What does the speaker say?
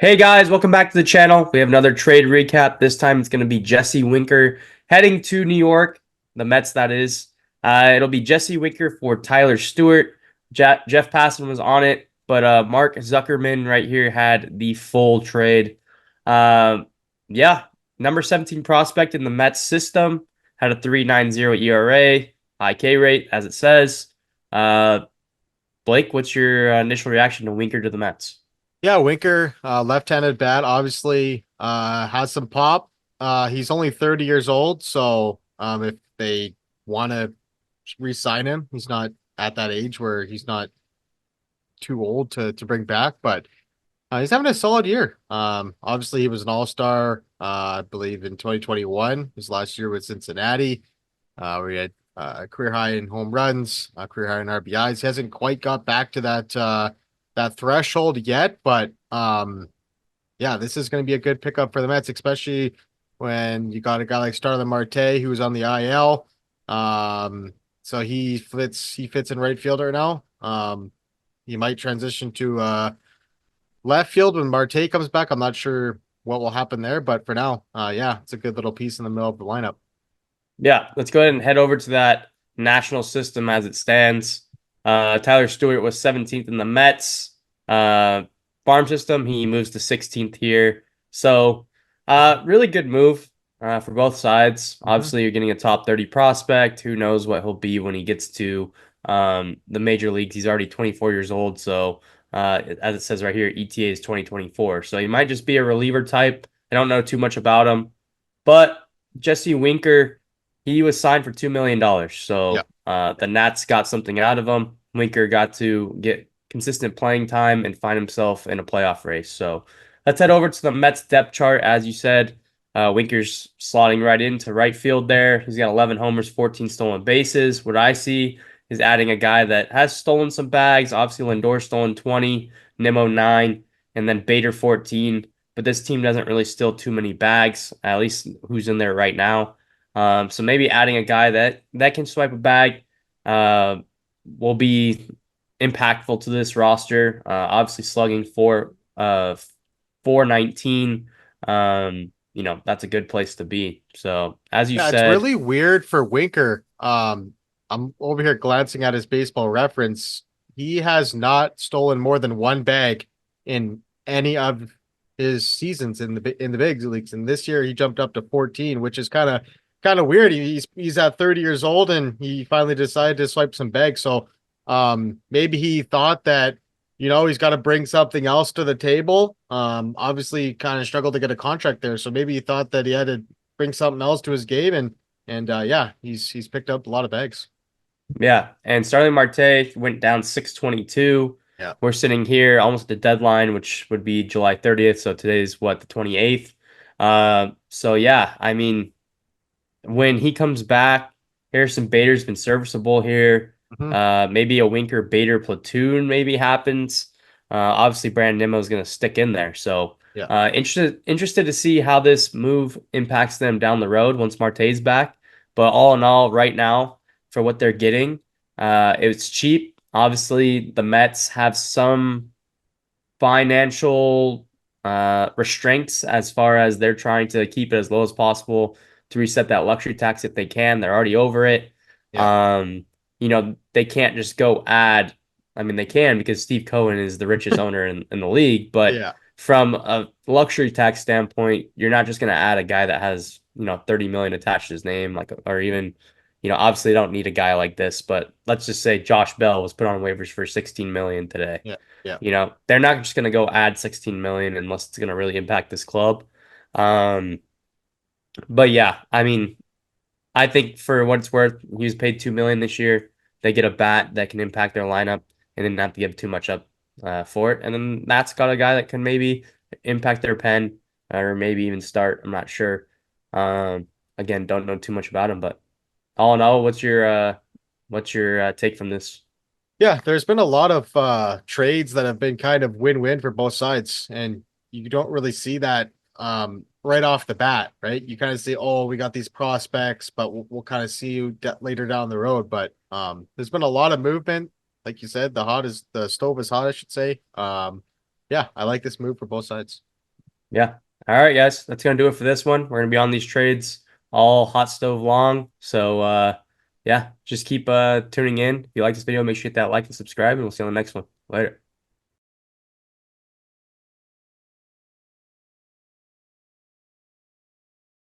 Hey guys, welcome back to the channel. We have another trade recap. This time it's going to be Jesse Winker heading to New York, the Mets, that is. It'll be Jesse Winker for Tyler Stewart. Jeff Passan was on it, but Mark Zuckerman right here had the full trade. Um, yeah, number 17 prospect in the Mets system, had a 3.90 ERA, high K rate, as it says. Uh, Blake, what's your initial reaction to Winker to the Mets? Yeah, Winker, left-handed bat, obviously has some pop. He's only 30 years old, so if they want to re-sign him, he's not at that age where he's not too old to bring back, but he's having a solid year. Obviously he was an all-star, I believe in 2021, his last year with Cincinnati, where he had a career high in home runs, a career high in RBIs. He hasn't quite got back to that threshold yet, but yeah, this is going to be a good pickup for the Mets, especially when you got a guy like Starlin Marte who was on the IL. So he fits in right field right now. He might transition to left field when Marte comes back. I'm not sure what will happen there, but for now, yeah, it's a good little piece in the middle of the lineup. Yeah, let's go ahead and head over to that national system as it stands. Tyler Stewart was 17th in the Mets farm system. He moves to 16th here. So, really good move for both sides. Mhm. Obviously, you're getting a top 30 prospect. Who knows what he'll be when he gets to the major leagues? He's already 24 years old. So, as it says right here, ETA is 2024. So, he might just be a reliever type. I don't know too much about him. But Jesse Winker, he was signed for $2 million. Yeah. So the Nats got something out of him. Winker got to get consistent playing time and find himself in a playoff race. So let's head over to the Mets depth chart. As you said, Winker's slotting right into right field there. He's got 11 homers, 14 stolen bases. What I see is adding a guy that has stolen some bags. Obviously, Lindor stolen 20, Nimmo 9, and then Bader 14. But this team doesn't really steal too many bags, at least who's in there right now. So maybe adding a guy that can swipe a bag uh, will be impactful to this roster. Obviously, slugging for 419. That's a good place to be. So as you Yeah, it's said, really weird for Winker. I'm over here glancing at his baseball reference. He has not stolen more than one bag in any of his seasons in the big leagues, and this year he jumped up to 14, which is kind of weird. He's at 30 years old and he finally decided to swipe some bags. So maybe he thought that he's got to bring something else to the table. Obviously kind of struggled to get a contract there, so maybe he thought that he had to bring something else to his game, and yeah, he's picked up a lot of bags. yeah. And Starling Marte went down 622. Yeah. We're sitting here almost at the deadline, which would be July 30th. So today's what, the 28th. So yeah, I mean, when he comes back, Harrison Bader's been serviceable here. Mhm. Maybe a Winker Bader platoon maybe happens. Obviously, Brandon Nimmo is going to stick in there. So Yeah. interested to see how this move impacts them down the road once Marte's back. But all in all, right now, for what they're getting, it's cheap. Obviously, the Mets have some financial restraints as far as they're trying to keep it as low as possible to reset that luxury tax if they can. They're already over it. Yeah. They can't just go add. I mean, they can because Steve Cohen is the richest owner in the league. But Yeah. from a luxury tax standpoint, you're not just going to add a guy that has 30 million attached to his name, like, or even obviously they don't need a guy like this, but let's just say Josh Bell was put on waivers for 16 million today. Yeah. Yeah. They're not just going to go add 16 million unless it's going to really impact this club. Um, but yeah, I mean, I think for what it's worth, he was paid 2 million this year. They get a bat that can impact their lineup and then not to give too much up for it. And then that's got a guy that can maybe impact their pen or maybe even start. I'm not sure. Again, don't know too much about him, but all in all, what's your take from this? Yeah, there's been a lot of trades that have been kind of win-win for both sides, and you don't really see that right off the bat, right? You kind of see, oh, we got these prospects, but we'll kind of see you later down the road. But there's been a lot of movement, like you said. The stove is hot, I should say. Yeah, I like this move for both sides. Yeah. All right, guys. That's gonna do it for this one. We're gonna be on these trades all hot stove long. So yeah, just keep tuning in. If you like this video, make sure you hit that like and subscribe, and we'll see you on the next one. Later.